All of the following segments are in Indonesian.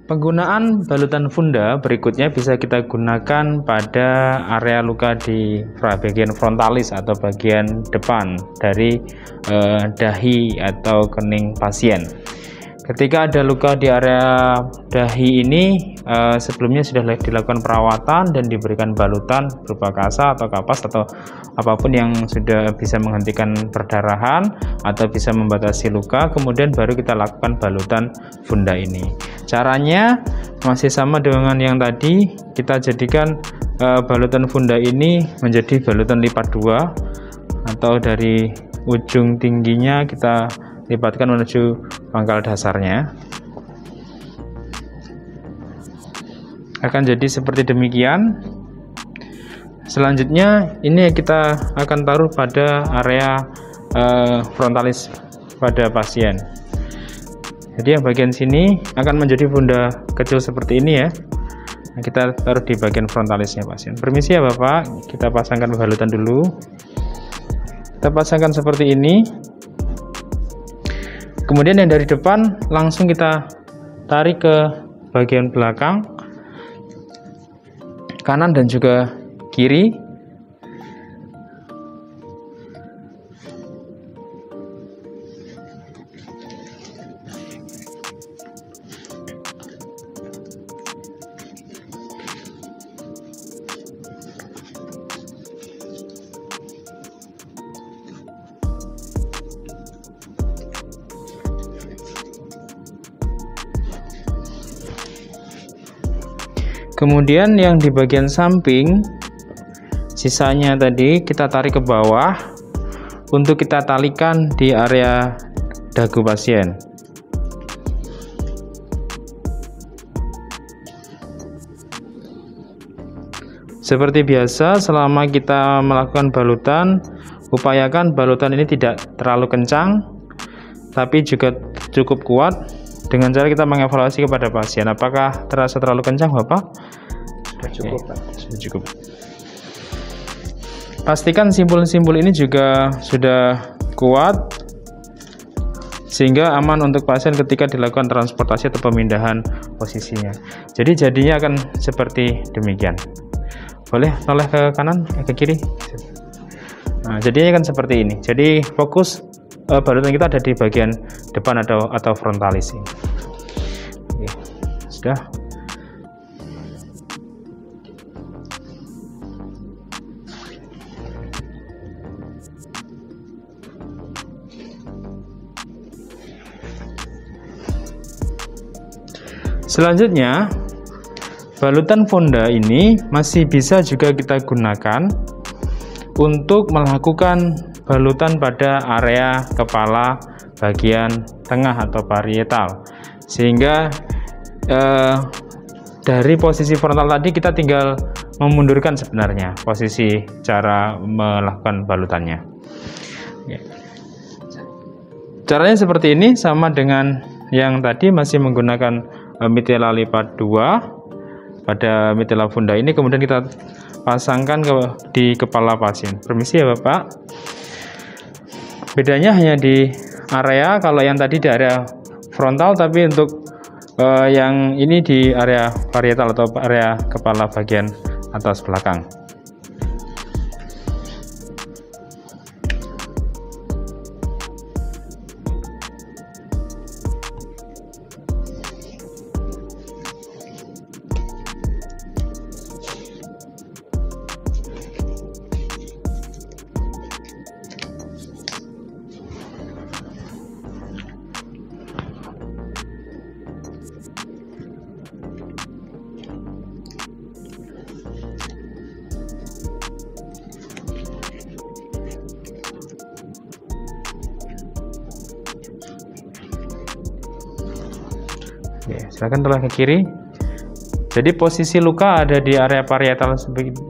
Penggunaan balutan funda berikutnya bisa kita gunakan pada area luka di bagian frontalis atau bagian depan dari dahi atau kening pasien. Ketika ada luka di area dahi ini, sebelumnya sudah dilakukan perawatan dan diberikan balutan berupa kasa atau kapas atau apapun yang sudah bisa menghentikan perdarahan atau bisa membatasi luka, kemudian baru kita lakukan balutan funda ini. Caranya masih sama dengan yang tadi, kita jadikan balutan funda ini menjadi balutan lipat 2 atau dari ujung tingginya kita lipatkan menuju pangkal dasarnya. Akan jadi seperti demikian. Selanjutnya ini kita akan taruh pada area frontalis pada pasien. Jadi yang bagian sini akan menjadi funda kecil seperti ini ya. Nah, kita taruh di bagian frontalisnya pasien. Permisi ya Bapak, kita pasangkan balutan dulu. Kita pasangkan seperti ini. Kemudian yang dari depan langsung kita tarik ke bagian belakang, kanan dan juga kiri. Kemudian yang di bagian samping sisanya tadi kita tarik ke bawah untuk kita talikan di area dagu pasien. Seperti biasa, selama kita melakukan balutan, upayakan balutan ini tidak terlalu kencang tapi juga cukup kuat. Dengan cara kita mengevaluasi kepada pasien, apakah terasa terlalu kencang Bapak? Sudah cukup, Pak. Sudah cukup. Pastikan simpul-simpul ini juga sudah kuat sehingga aman untuk pasien ketika dilakukan transportasi atau pemindahan posisinya. Jadi jadinya akan seperti demikian. Boleh noleh ke kanan, ke kiri. Nah, jadinya akan seperti ini. Jadi fokus balutan kita ada di bagian depan atau frontalis ini. Oke, sudah. Selanjutnya, balutan funda ini masih bisa juga kita gunakan untuk melakukan balutan pada area kepala bagian tengah atau parietal, sehingga dari posisi frontal tadi kita tinggal memundurkan sebenarnya posisi cara melakukan balutannya. Caranya seperti ini, sama dengan yang tadi, masih menggunakan mitela lipat 2 pada mitela funda ini, kemudian kita pasangkan di kepala pasien. Permisi ya Bapak. Bedanya hanya di area, kalau yang tadi di area frontal, tapi untuk yang ini di area parietal atau area kepala bagian atas belakang. Silakan toleh ke kiri. Jadi posisi luka ada di area parietal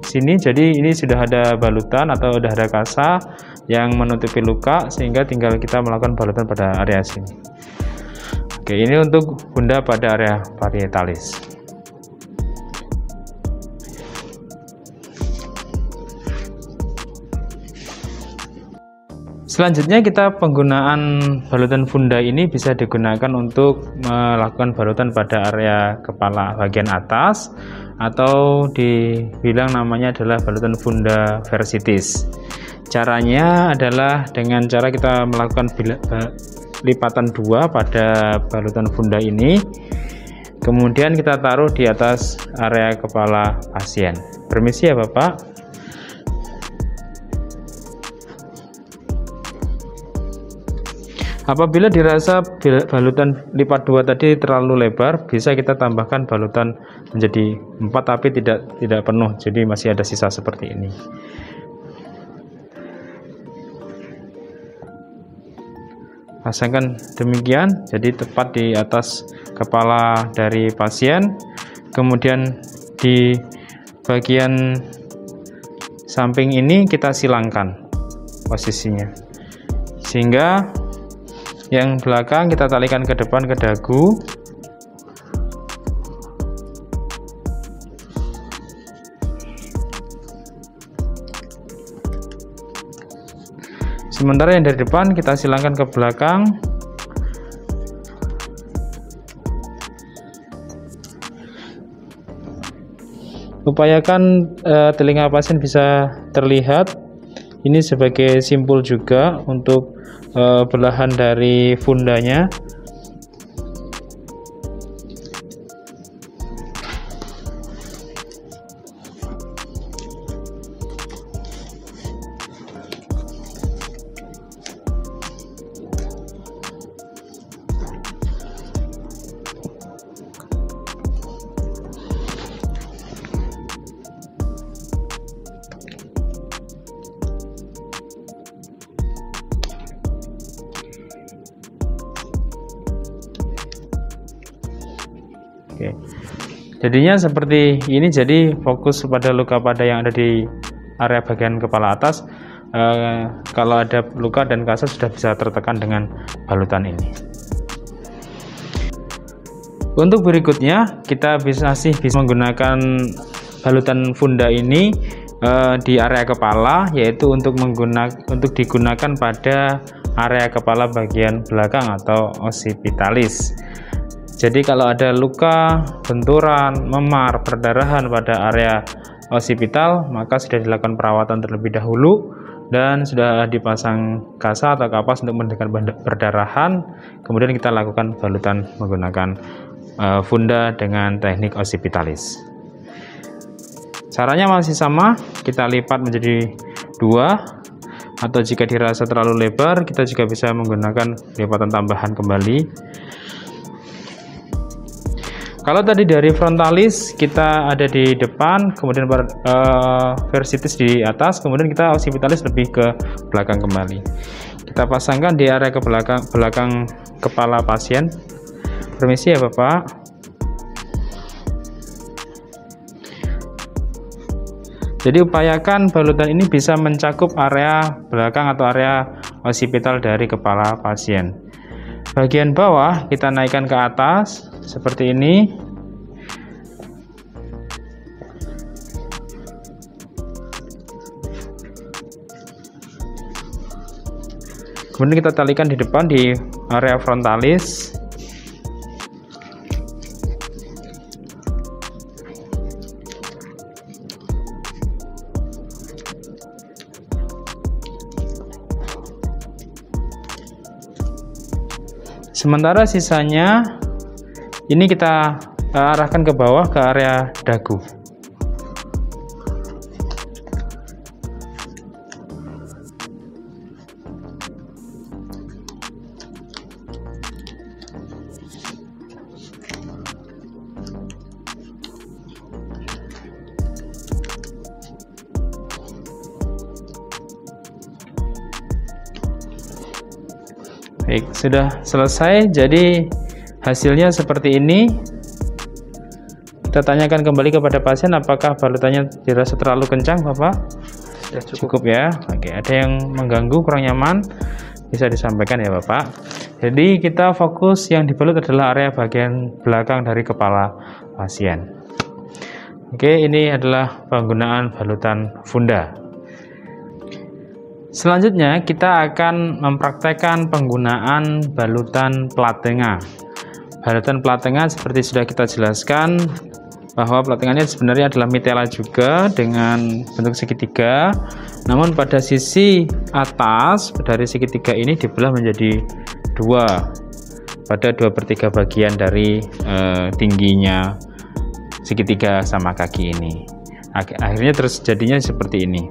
sini. Jadi ini sudah ada balutan atau sudah ada kasa yang menutupi luka, sehingga tinggal kita melakukan balutan pada area sini. Oke, ini untuk funda pada area parietalis. Selanjutnya kita penggunaan balutan funda ini bisa digunakan untuk melakukan balutan pada area kepala bagian atas, atau dibilang namanya adalah balutan funda versitis. Caranya adalah dengan cara kita melakukan lipatan 2 pada balutan funda ini, kemudian kita taruh di atas area kepala pasien. Permisi ya Bapak. Apabila dirasa balutan lipat 2 tadi terlalu lebar, bisa kita tambahkan balutan menjadi 4 tapi tidak penuh, jadi masih ada sisa seperti ini. Pasangkan demikian, jadi tepat di atas kepala dari pasien, kemudian di bagian samping ini kita silangkan posisinya, sehingga yang belakang kita talikan ke depan ke dagu. Sementara yang dari depan kita silangkan ke belakang. Upayakan telinga pasien bisa terlihat. Ini sebagai simpul juga untuk belahan dari fundanya. Oke. Jadinya seperti ini, jadi fokus pada luka pada yang ada di area bagian kepala atas. Kalau ada luka dan kasus sudah bisa tertekan dengan balutan ini. Untuk berikutnya kita bisa menggunakan balutan funda ini di area kepala, yaitu untuk digunakan pada area kepala bagian belakang atau occipitalis. Jadi kalau ada luka, benturan, memar, perdarahan pada area occipital, maka sudah dilakukan perawatan terlebih dahulu dan sudah dipasang kasa atau kapas untuk menghentikan perdarahan. Kemudian kita lakukan balutan menggunakan funda dengan teknik occipitalis. Caranya masih sama, kita lipat menjadi 2, atau jika dirasa terlalu lebar, kita juga bisa menggunakan lipatan tambahan kembali. Kalau tadi dari frontalis kita ada di depan, kemudian versitis di atas, kemudian kita occipitalis lebih ke belakang kembali. Kita pasangkan di area ke belakang kepala pasien. Permisi ya Bapak. Jadi upayakan balutan ini bisa mencakup area belakang atau area occipital dari kepala pasien. Bagian bawah kita naikkan ke atas seperti ini. Kemudian kita talikan di depan di area frontalis. Sementara sisanya ini kita arahkan ke bawah ke area dagu. Baik, sudah selesai. Jadi hasilnya seperti ini. Kita tanyakan kembali kepada pasien apakah balutannya dirasa terlalu kencang, Bapak? Sudah Cukup ya. Oke, ada yang mengganggu, kurang nyaman, bisa disampaikan ya Bapak. Jadi kita fokus yang dibalut adalah area bagian belakang dari kepala pasien. Oke, ini adalah penggunaan balutan funda. Selanjutnya kita akan mempraktekkan penggunaan balutan plat tengah. Balutan plat tengah seperti sudah kita jelaskan bahwa plat tengahnya sebenarnya adalah mitela juga dengan bentuk segitiga, namun pada sisi atas dari segitiga ini dibelah menjadi dua pada 2/3 bagian dari tingginya segitiga sama kaki ini. Akhirnya terus jadinya seperti ini.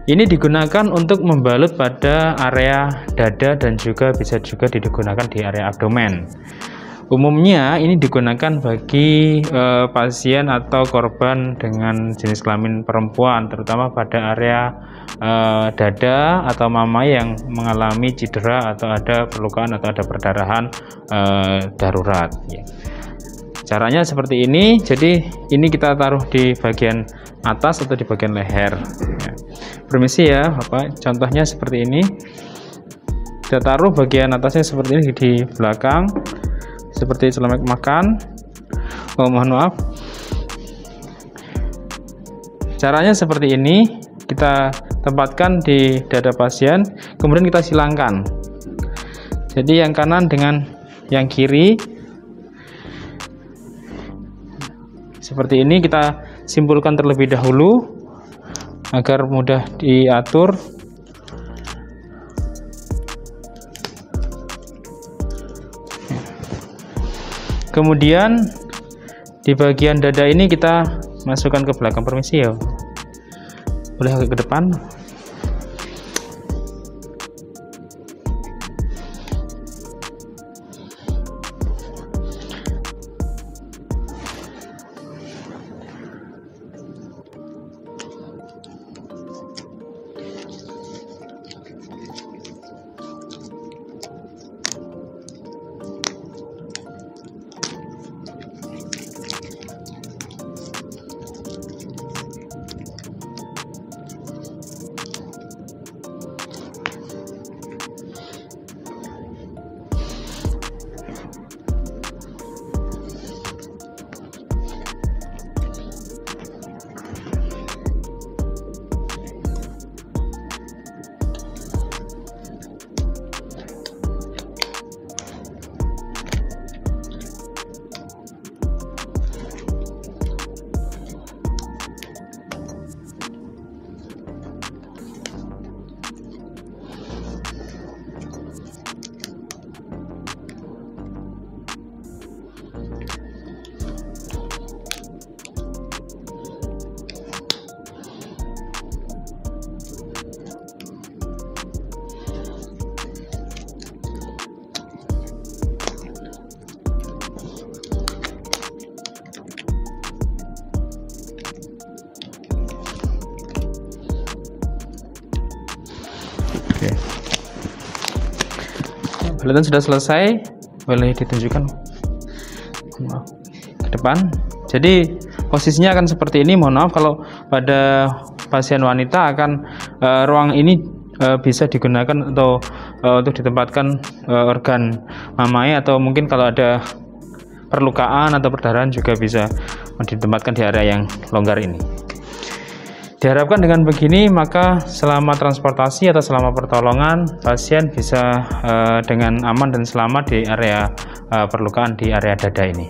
Ini digunakan untuk membalut pada area dada dan juga bisa juga digunakan di area abdomen. Umumnya ini digunakan bagi pasien atau korban dengan jenis kelamin perempuan, terutama pada area dada atau mama yang mengalami cedera atau ada perlukaan atau ada perdarahan darurat. Caranya seperti ini. Jadi ini kita taruh di bagian atas atau di bagian leher. Permisi ya Bapak, contohnya seperti ini. Kita taruh bagian atasnya seperti ini di belakang, seperti celemek makan. Mohon maaf. Caranya seperti ini. Kita tempatkan di dada pasien, kemudian kita silangkan. Jadi yang kanan dengan yang kiri seperti ini, kita simpulkan terlebih dahulu agar mudah diatur. Kemudian di bagian dada ini kita masukkan ke belakang. Permisi ya, boleh agak ke depan. Balutan sudah selesai, boleh ditunjukkan ke depan. Jadi posisinya akan seperti ini. Mohon maaf kalau pada pasien wanita akan ruang ini bisa digunakan atau untuk ditempatkan organ mamai, atau mungkin kalau ada perlukaan atau perdarahan juga bisa ditempatkan di area yang longgar ini. Diharapkan dengan begini maka selama transportasi atau selama pertolongan pasien bisa dengan aman dan selamat di area perlukaan di area dada ini.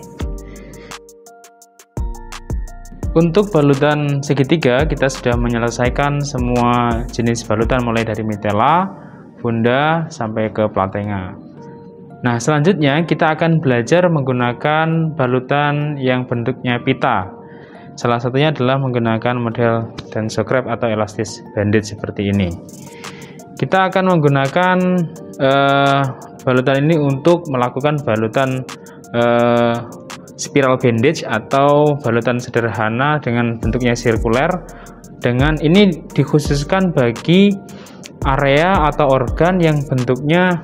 Untuk balutan segitiga kita sudah menyelesaikan semua jenis balutan mulai dari mitela, funda sampai ke plat tengah. Nah, selanjutnya kita akan belajar menggunakan balutan yang bentuknya pita. Salah satunya adalah menggunakan model tensograft atau elastis bandage seperti ini. Kita akan menggunakan balutan ini untuk melakukan balutan spiral bandage atau balutan sederhana dengan bentuknya sirkuler. Dengan ini dikhususkan bagi area atau organ yang bentuknya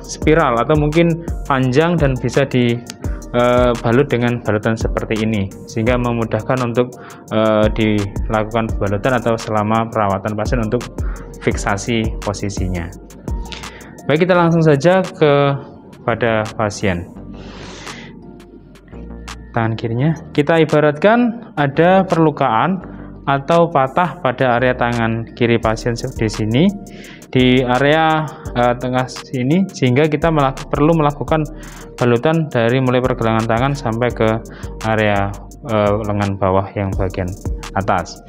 spiral atau mungkin panjang dan bisa dibalut dengan balutan seperti ini, sehingga memudahkan untuk dilakukan balutan atau selama perawatan pasien untuk fiksasi posisinya. Baik, kita langsung saja kepada pasien. Tangan kirinya kita ibaratkan ada perlukaan atau patah pada area tangan kiri pasien di sini, di area tengah sini, sehingga kita perlu melakukan balutan dari mulai pergelangan tangan sampai ke area lengan bawah yang bagian atas.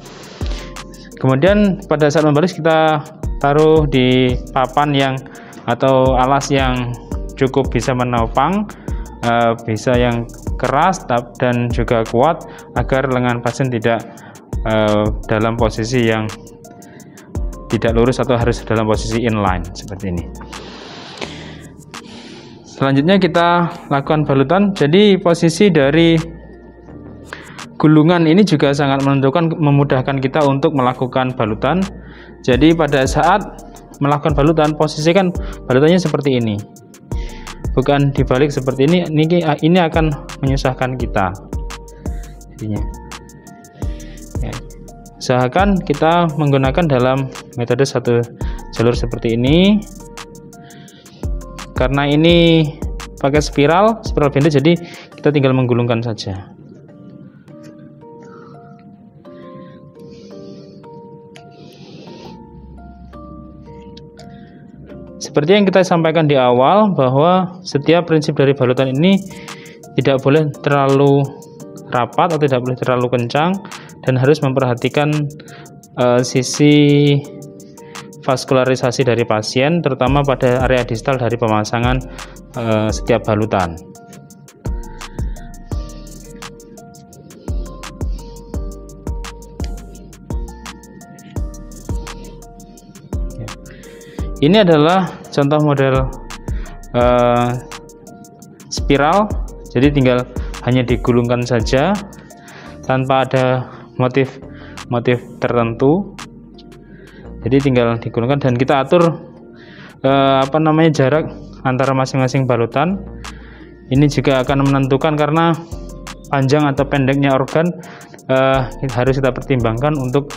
Kemudian pada saat membalut kita taruh di papan yang atau alas yang cukup bisa menopang, bisa yang keras dan juga kuat, agar lengan pasien tidak dalam posisi yang tidak lurus atau harus dalam posisi inline seperti ini. Selanjutnya kita lakukan balutan. Jadi posisi dari gulungan ini juga sangat menentukan, memudahkan kita untuk melakukan balutan. Jadi pada saat melakukan balutan, posisikan balutannya seperti ini, bukan dibalik seperti ini. Ini akan menyusahkan kita jadinya. Ya. Usahakan kita menggunakan dalam metode satu jalur seperti ini, karena ini pakai spiral bandage, jadi kita tinggal menggulungkan saja. Seperti yang kita sampaikan di awal, bahwa setiap prinsip dari balutan ini tidak boleh terlalu rapat atau tidak boleh terlalu kencang, dan harus memperhatikan sisi vaskularisasi dari pasien, terutama pada area distal dari pemasangan setiap balutan. Ini adalah contoh model spiral, jadi tinggal hanya digulungkan saja tanpa ada motif tertentu. Jadi tinggal digulungkan dan kita atur jarak antara masing-masing balutan. Ini juga akan menentukan, karena panjang atau pendeknya organ harus kita pertimbangkan untuk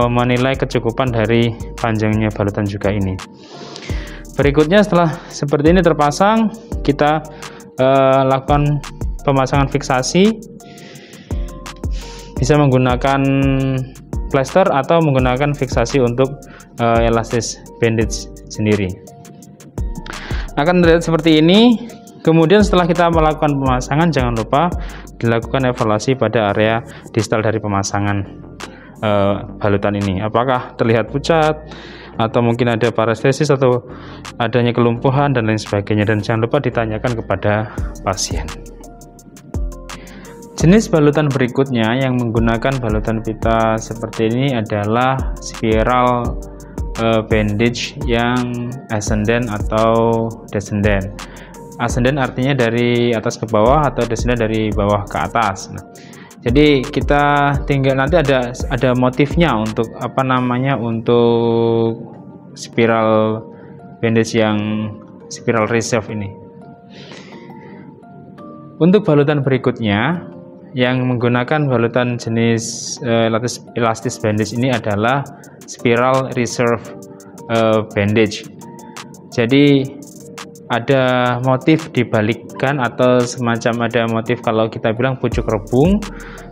menilai kecukupan dari panjangnya balutan juga ini. Berikutnya, setelah seperti ini terpasang, kita lakukan pemasangan fiksasi. Bisa menggunakan plester atau menggunakan fiksasi untuk elastis bandage sendiri. Akan terlihat seperti ini. Kemudian setelah kita melakukan pemasangan, jangan lupa dilakukan evaluasi pada area distal dari pemasangan balutan ini. Apakah terlihat pucat, atau mungkin ada parestesis, atau adanya kelumpuhan dan lain sebagainya. Dan jangan lupa ditanyakan kepada pasien. Jenis balutan berikutnya yang menggunakan balutan pita seperti ini adalah spiral bandage yang ascendant atau descendant. Ascendant artinya dari atas ke bawah, atau descendant dari bawah ke atas. Jadi kita tinggal nanti ada motifnya untuk untuk spiral bandage yang spiral reserve ini. Untuk balutan berikutnya yang menggunakan balutan jenis elastis bandage ini adalah spiral reserve bandage. Jadi ada motif dibalikkan, atau semacam ada motif, kalau kita bilang pucuk rebung.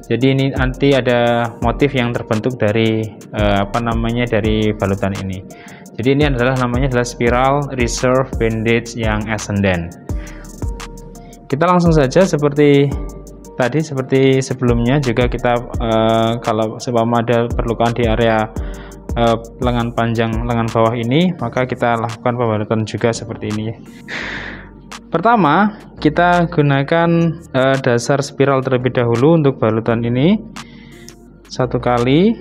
Jadi ini nanti ada motif yang terbentuk dari dari balutan ini. Jadi ini namanya adalah spiral reserve bandage yang ascendant. Kita langsung saja seperti tadi, seperti sebelumnya juga kita kalau seumpama ada perlukaan di area lengan panjang lengan bawah ini, maka kita lakukan pembalutan juga seperti ini. Pertama, kita gunakan dasar spiral terlebih dahulu untuk balutan ini. Satu kali.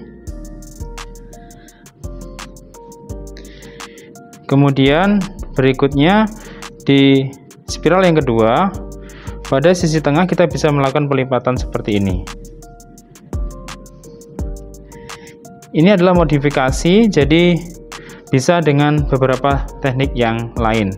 Kemudian berikutnya di spiral yang kedua, pada sisi tengah kita bisa melakukan pelipatan seperti ini. Ini adalah modifikasi, jadi bisa dengan beberapa teknik yang lain.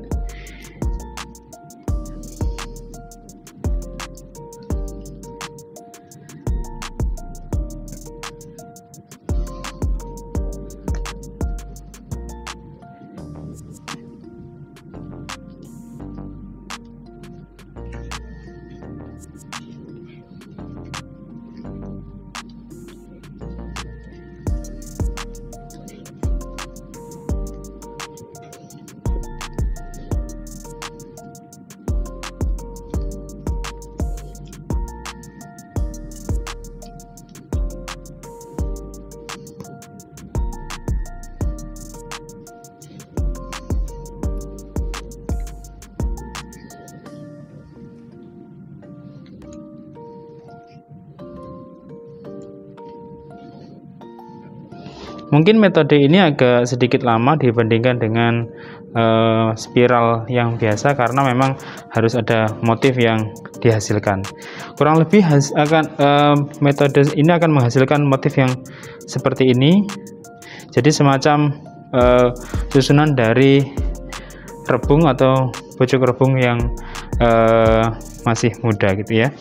Mungkin metode ini agak sedikit lama dibandingkan dengan spiral yang biasa karena memang harus ada motif yang dihasilkan. Kurang lebih metode ini akan menghasilkan motif yang seperti ini. Jadi semacam susunan dari rebung atau pucuk rebung yang masih muda gitu ya.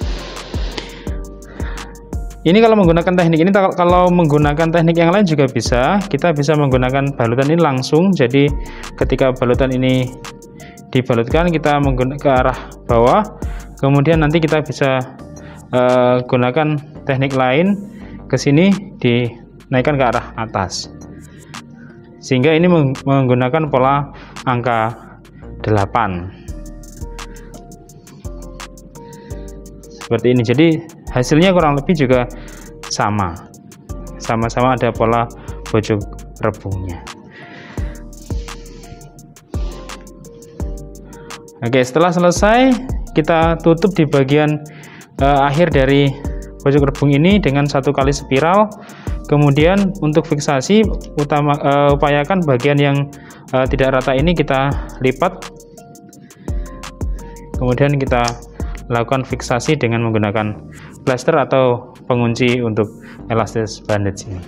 Ini kalau menggunakan teknik ini, kalau menggunakan teknik yang lain juga bisa. Kita bisa menggunakan balutan ini langsung. Jadi ketika balutan ini dibalutkan, kita menggunakan ke arah bawah. Kemudian nanti kita bisa gunakan teknik lain ke sini, dinaikkan ke arah atas. Sehingga ini menggunakan pola angka 8. Seperti ini. Jadi hasilnya kurang lebih juga sama-sama ada pola pucuk rebungnya. Oke, setelah selesai kita tutup di bagian akhir dari pucuk rebung ini dengan 1 kali spiral. Kemudian untuk fiksasi upayakan bagian yang tidak rata ini kita lipat, kemudian kita lakukan fiksasi dengan menggunakan plaster atau pengunci untuk elastis bandage ini,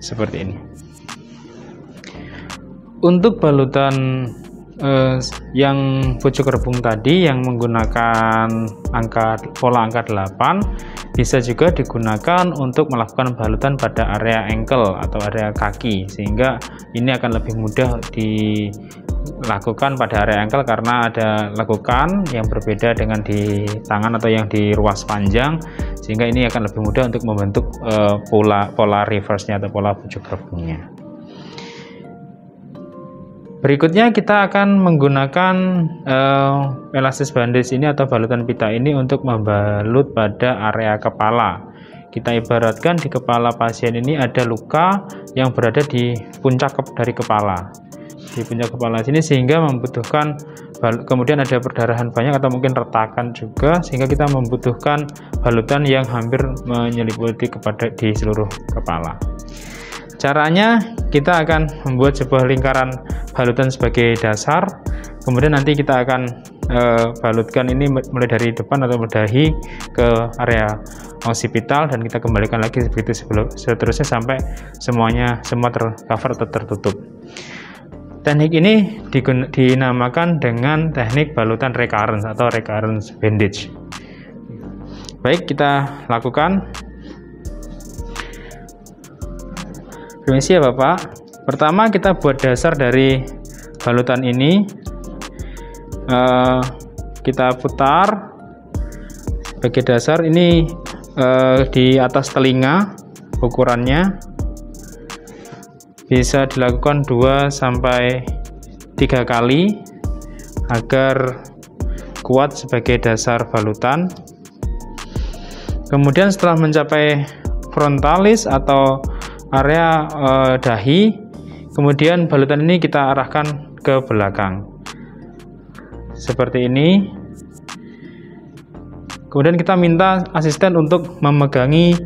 seperti ini. Untuk balutan yang pucuk rebung tadi yang menggunakan pola angka 8 bisa juga digunakan untuk melakukan balutan pada area ankle atau area kaki, sehingga ini akan lebih mudah dilakukan pada area ankle karena ada lekukan yang berbeda dengan di tangan atau yang di ruas panjang, sehingga ini akan lebih mudah untuk membentuk pola reverse-nya atau pola pucuk rebungnya. Berikutnya kita akan menggunakan elastis bandage ini atau balutan pita ini untuk membalut pada area kepala. Kita ibaratkan di kepala pasien ini ada luka yang berada di puncak dari kepala. Di puncak kepala sini, sehingga membutuhkan kemudian ada perdarahan banyak atau mungkin retakan juga, sehingga kita membutuhkan balutan yang hampir menyelimuti di seluruh kepala. Caranya kita akan membuat sebuah lingkaran balutan sebagai dasar, kemudian nanti kita akan balutkan ini mulai dari depan atau dahi ke area occipital, dan kita kembalikan lagi begitu seterusnya sampai semua tercover atau tertutup. Teknik ini dinamakan dengan teknik balutan recurrence atau recurrence bandage. Baik, kita lakukan. Permisi ya Bapak. Pertama kita buat dasar dari balutan ini, kita putar sebagai dasar ini di atas telinga. Ukurannya bisa dilakukan 2-3 kali agar kuat sebagai dasar balutan. Kemudian setelah mencapai frontalis atau area dahi, kemudian balutan ini kita arahkan ke belakang seperti ini. Kemudian kita minta asisten untuk memegangi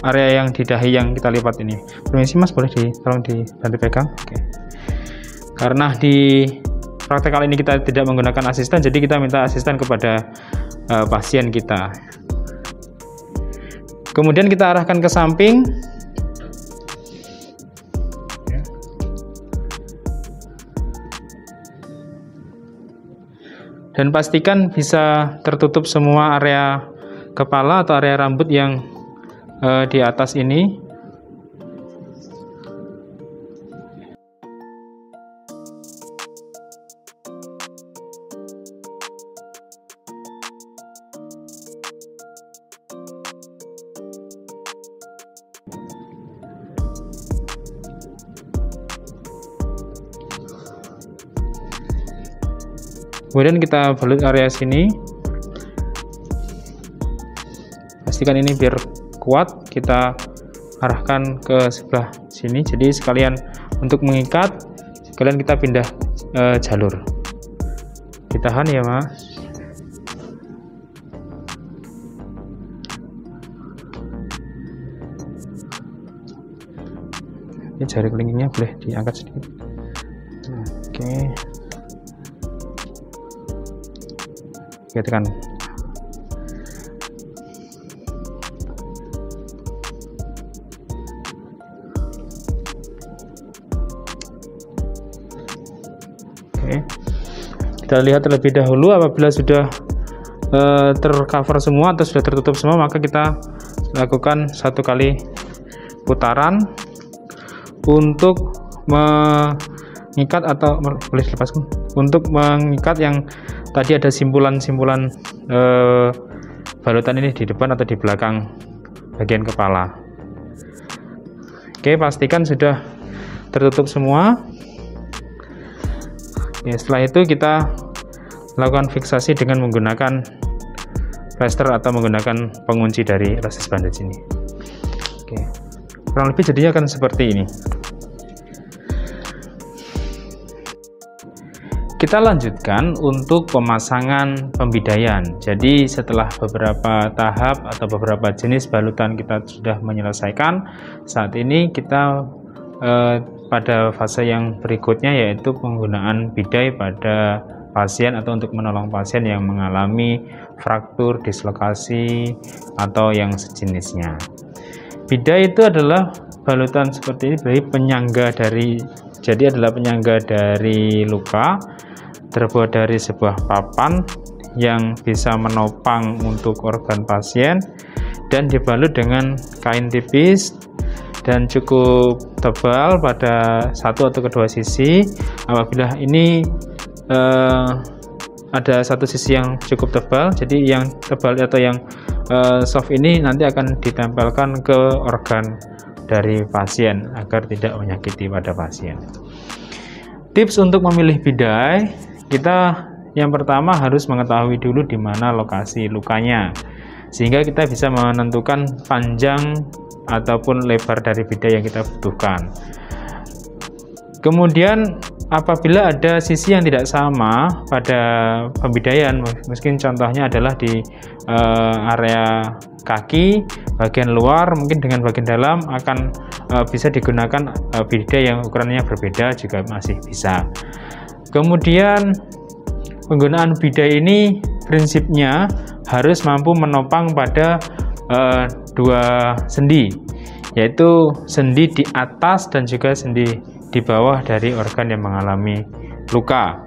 area yang di dahi yang kita lipat ini. Permisi Mas, boleh tolong dibantu pegang. Oke. Karena di praktek kali ini kita tidak menggunakan asisten, jadi kita minta asisten kepada pasien kita. Kemudian kita arahkan ke samping. Dan pastikan bisa tertutup semua area kepala atau area rambut yang di atas ini. Kemudian kita balut area sini. Pastikan ini biar kuat, kita arahkan ke sebelah sini. Jadi sekalian untuk mengikat, sekalian kita pindah jalur. Ditahan ya Mas. Ini jari kelingkingnya boleh diangkat sedikit. Oke. Oke, tekan. Kita lihat terlebih dahulu apabila sudah tercover semua atau sudah tertutup semua, maka kita lakukan 1 kali putaran untuk mengikat atau boleh dilepaskan untuk mengikat yang tadi ada simpulan-simpulan balutan ini di depan atau di belakang bagian kepala. Oke, pastikan sudah tertutup semua. Ya, setelah itu kita lakukan fiksasi dengan menggunakan plester atau menggunakan pengunci dari resist bandage ini. Oke, kurang lebih jadinya akan seperti ini. Kita lanjutkan untuk pemasangan pembidaian. Jadi setelah beberapa tahap atau beberapa jenis balutan kita sudah menyelesaikan, saat ini kita pada fase yang berikutnya, yaitu penggunaan bidai pada pasien atau untuk menolong pasien yang mengalami fraktur, dislokasi, atau yang sejenisnya. Bidai itu adalah balutan seperti ini, jadi adalah penyangga dari luka, terbuat dari sebuah papan yang bisa menopang untuk organ pasien dan dibalut dengan kain tipis dan cukup tebal pada satu atau kedua sisi. Apabila ini ada satu sisi yang cukup tebal, jadi yang tebal atau yang soft ini nanti akan ditempelkan ke organ dari pasien agar tidak menyakiti pada pasien. Tips untuk memilih bidai, kita yang pertama harus mengetahui dulu di mana lokasi lukanya, sehingga kita bisa menentukan panjang ataupun lebar dari bidai yang kita butuhkan. Kemudian apabila ada sisi yang tidak sama pada pembidaian, mungkin contohnya adalah di area kaki bagian luar, mungkin dengan bagian dalam akan bisa digunakan bidai yang ukurannya berbeda juga masih bisa. Kemudian penggunaan bidai ini prinsipnya harus mampu menopang pada dua sendi, yaitu sendi di atas dan juga sendi di bawah dari organ yang mengalami luka.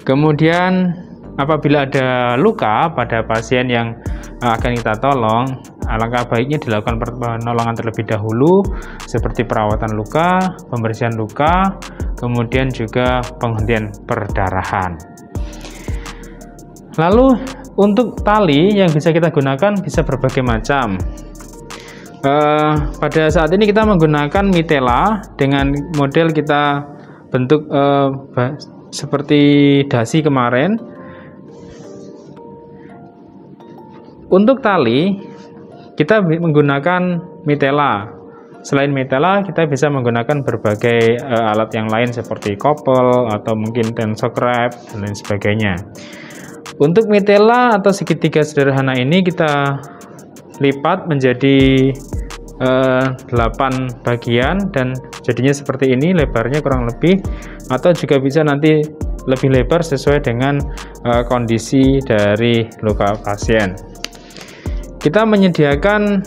Kemudian apabila ada luka pada pasien yang akan kita tolong, alangkah baiknya dilakukan penolongan terlebih dahulu seperti perawatan luka, pembersihan luka, kemudian juga penghentian perdarahan. Lalu untuk tali yang bisa kita gunakan bisa berbagai macam. Pada saat ini kita menggunakan mitela dengan model kita bentuk seperti dasi kemarin. Untuk tali kita menggunakan mitela. Selain mitela kita bisa menggunakan berbagai alat yang lain seperti kopel atau mungkin tensokrab dan lain sebagainya. Untuk mitela atau segitiga sederhana ini kita lipat menjadi 8 bagian dan jadinya seperti ini, lebarnya kurang lebih, atau juga bisa nanti lebih lebar sesuai dengan kondisi dari luka pasien. Kita menyediakan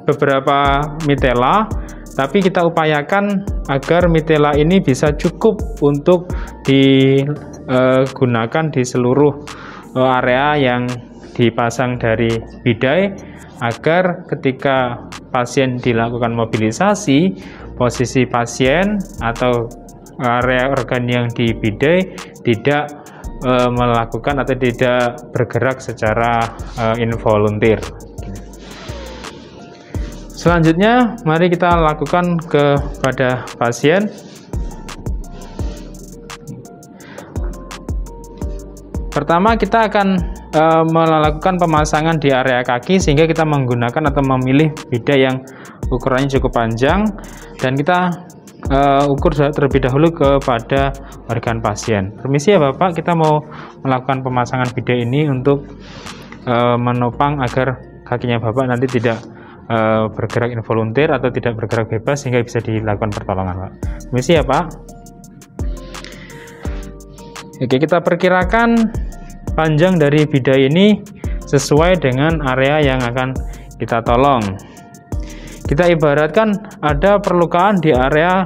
beberapa mitela, tapi kita upayakan agar mitela ini bisa cukup untuk digunakan di seluruh area yang dipasang dari bidai, agar ketika pasien dilakukan mobilisasi, posisi pasien atau area organ yang dibidai tidak melakukan atau tidak bergerak secara involuntir. Selanjutnya mari kita lakukan kepada pasien. Pertama kita akan melakukan pemasangan di area kaki, sehingga kita menggunakan atau memilih bidai yang ukurannya cukup panjang dan kita ukur terlebih dahulu kepada organ pasien. Permisi ya Bapak, kita mau melakukan pemasangan bidai ini untuk menopang agar kakinya Bapak nanti tidak bergerak involuntir atau tidak bergerak bebas sehingga bisa dilakukan pertolongan, Pak. Permisi ya, Pak. Oke, kita perkirakan panjang dari bidai ini sesuai dengan area yang akan kita tolong. Kita ibaratkan ada perlukaan di area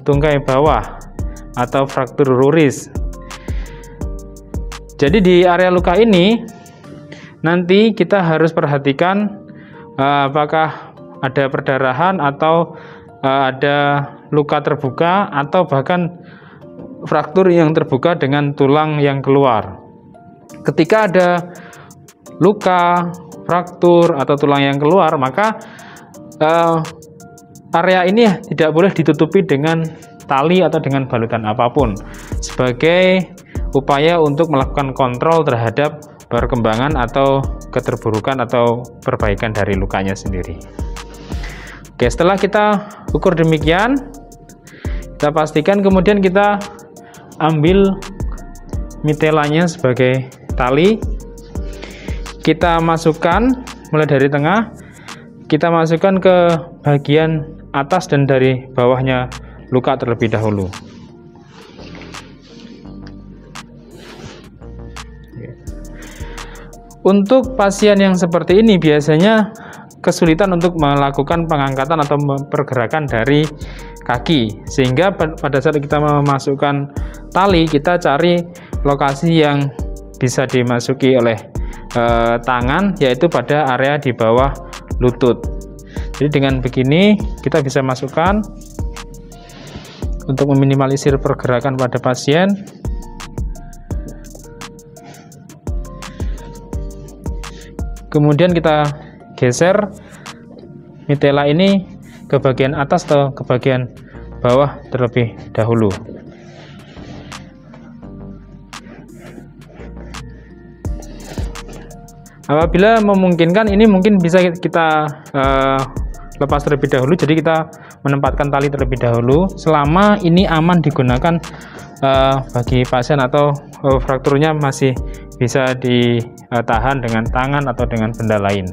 tungkai bawah atau fraktur ruris. Jadi di area luka ini nanti kita harus perhatikan apakah ada perdarahan atau ada luka terbuka atau bahkan fraktur yang terbuka dengan tulang yang keluar. Ketika ada luka, fraktur atau tulang yang keluar, maka area ini tidak boleh ditutupi dengan tali atau dengan balutan apapun sebagai upaya untuk melakukan kontrol terhadap perkembangan atau keterburukan atau perbaikan dari lukanya sendiri. Oke, setelah kita ukur demikian, kita pastikan kemudian kita ambil mitelanya sebagai tali, kita masukkan mulai dari tengah, kita masukkan ke bagian atas dan dari bawahnya luka terlebih dahulu. Untuk pasien yang seperti ini biasanya kesulitan untuk melakukan pengangkatan atau pergerakan dari kaki, sehingga pada saat kita memasukkan tali, kita cari lokasi yang bisa dimasuki oleh tangan, yaitu pada area di bawah lutut. Jadi dengan begini kita bisa masukkan untuk meminimalisir pergerakan pada pasien. Kemudian kita geser mitela ini ke bagian atas atau ke bagian bawah terlebih dahulu. Apabila memungkinkan, ini mungkin bisa kita lepas terlebih dahulu, jadi kita menempatkan tali terlebih dahulu selama ini aman digunakan bagi pasien atau frakturnya masih bisa ditahan dengan tangan atau dengan benda lain.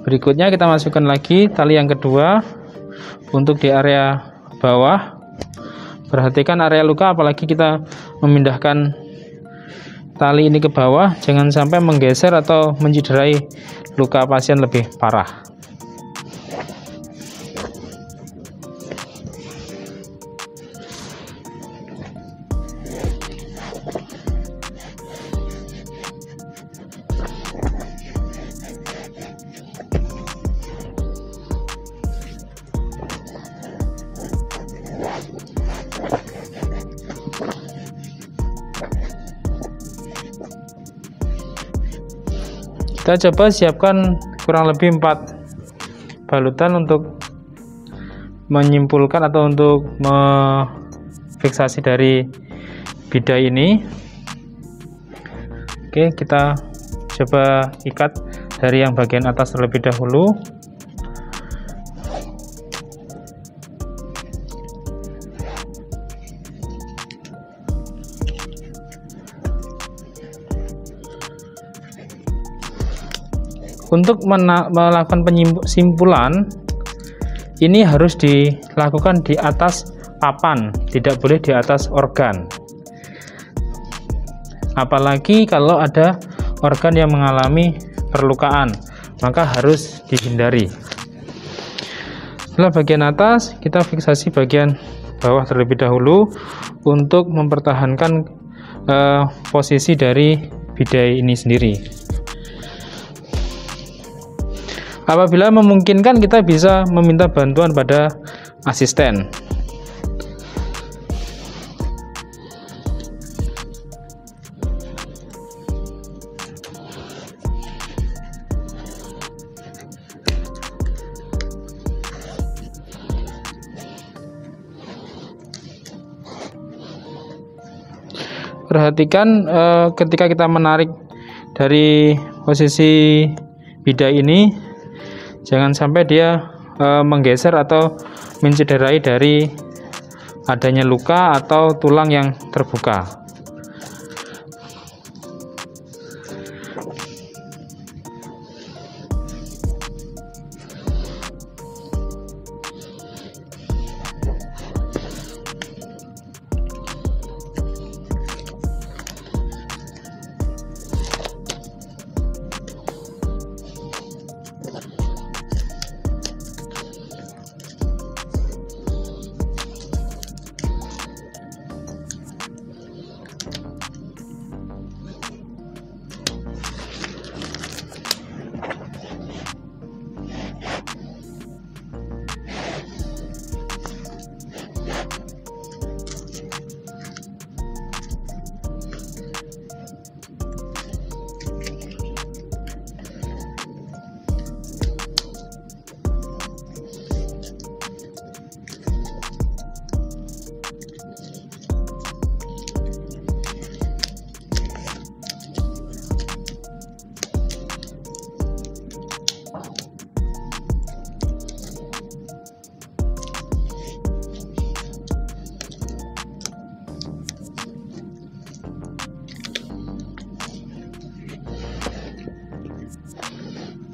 Berikutnya kita masukkan lagi tali yang kedua untuk di area bawah. Perhatikan area luka, apalagi kita memindahkan tali ini ke bawah, jangan sampai menggeser atau mencederai luka pasien lebih parah. Kita coba siapkan kurang lebih 4 balutan untuk menyimpulkan atau untuk memfiksasi dari bidai ini. Oke, kita coba ikat dari yang bagian atas terlebih dahulu. Untuk melakukan penyimpulan ini harus dilakukan di atas papan, tidak boleh di atas organ. Apalagi kalau ada organ yang mengalami perlukaan, maka harus dihindari. Setelah bagian atas, kita fiksasi bagian bawah terlebih dahulu untuk mempertahankan posisi dari bidai ini sendiri. Apabila memungkinkan, kita bisa meminta bantuan pada asisten. Perhatikan ketika kita menarik dari posisi bidai ini, jangan sampai dia menggeser atau mencederai dari adanya luka atau tulang yang terbuka.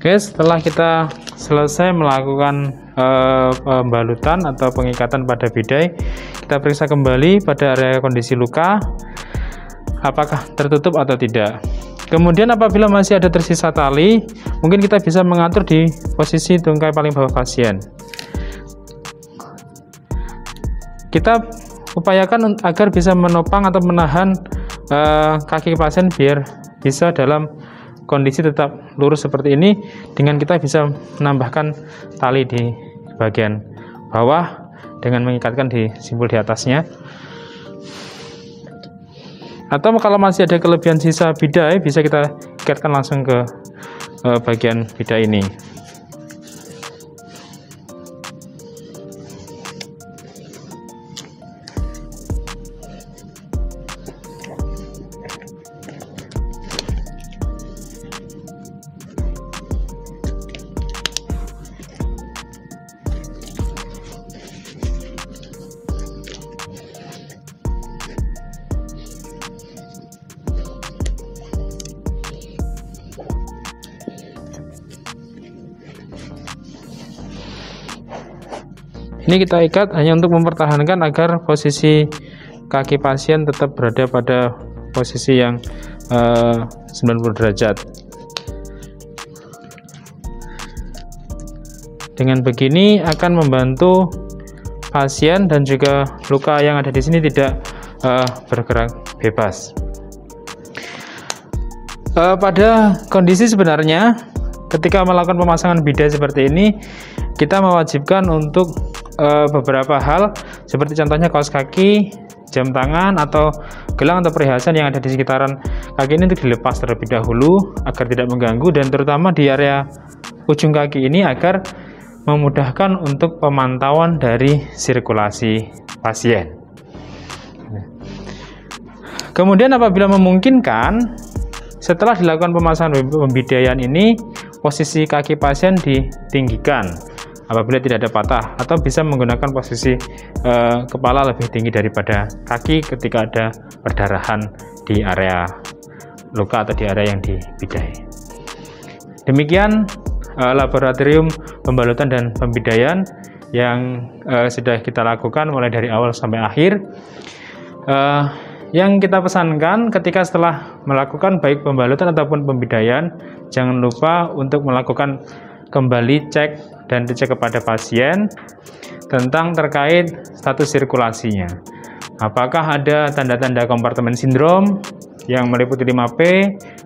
Oke, setelah kita selesai melakukan pembalutan atau pengikatan pada bidai, kita periksa kembali pada area kondisi luka apakah tertutup atau tidak. Kemudian apabila masih ada tersisa tali, mungkin kita bisa mengatur di posisi tungkai paling bawah pasien. Kita upayakan agar bisa menopang atau menahan kaki pasien biar bisa dalam kondisi tetap lurus seperti ini, dengan kita bisa menambahkan tali di bagian bawah dengan mengikatkan di simpul di atasnya. Atau kalau masih ada kelebihan sisa bidai, bisa kita ikatkan langsung ke bagian bidai ini. Ini kita ikat hanya untuk mempertahankan agar posisi kaki pasien tetap berada pada posisi yang 90 derajat. Dengan begini akan membantu pasien dan juga luka yang ada di sini tidak bergerak bebas. Pada kondisi sebenarnya ketika melakukan pemasangan bidai seperti ini, kita mewajibkan untuk beberapa hal seperti contohnya kaos kaki, jam tangan atau gelang atau perhiasan yang ada di sekitaran kaki ini untuk dilepas terlebih dahulu agar tidak mengganggu, dan terutama di area ujung kaki ini agar memudahkan untuk pemantauan dari sirkulasi pasien. Kemudian apabila memungkinkan, setelah dilakukan pemasangan pembidaian ini, posisi kaki pasien ditinggikan apabila tidak ada patah, atau bisa menggunakan posisi kepala lebih tinggi daripada kaki ketika ada perdarahan di area luka atau di area yang dibidai. Demikian laboratorium pembalutan dan pembidaian yang sudah kita lakukan mulai dari awal sampai akhir. Yang kita pesankan ketika setelah melakukan baik pembalutan ataupun pembidaian, jangan lupa untuk melakukan kembali cek dan dicek kepada pasien tentang terkait status sirkulasinya. Apakah ada tanda-tanda kompartemen sindrom yang meliputi 5P,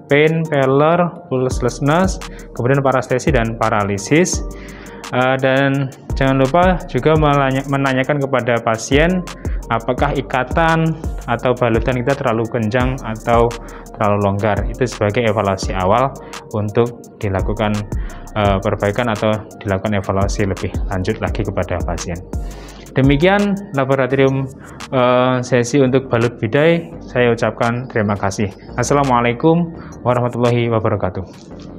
pain, pallor, pulselessness, kemudian parestesi dan paralisis. Dan jangan lupa juga menanyakan kepada pasien apakah ikatan atau balutan kita terlalu kencang atau terlalu longgar. Itu sebagai evaluasi awal untuk dilakukan perbaikan atau dilakukan evaluasi lebih lanjut lagi kepada pasien. Demikian laboratorium sesi untuk balut bidai. Saya ucapkan terima kasih. Assalamualaikum warahmatullahi wabarakatuh.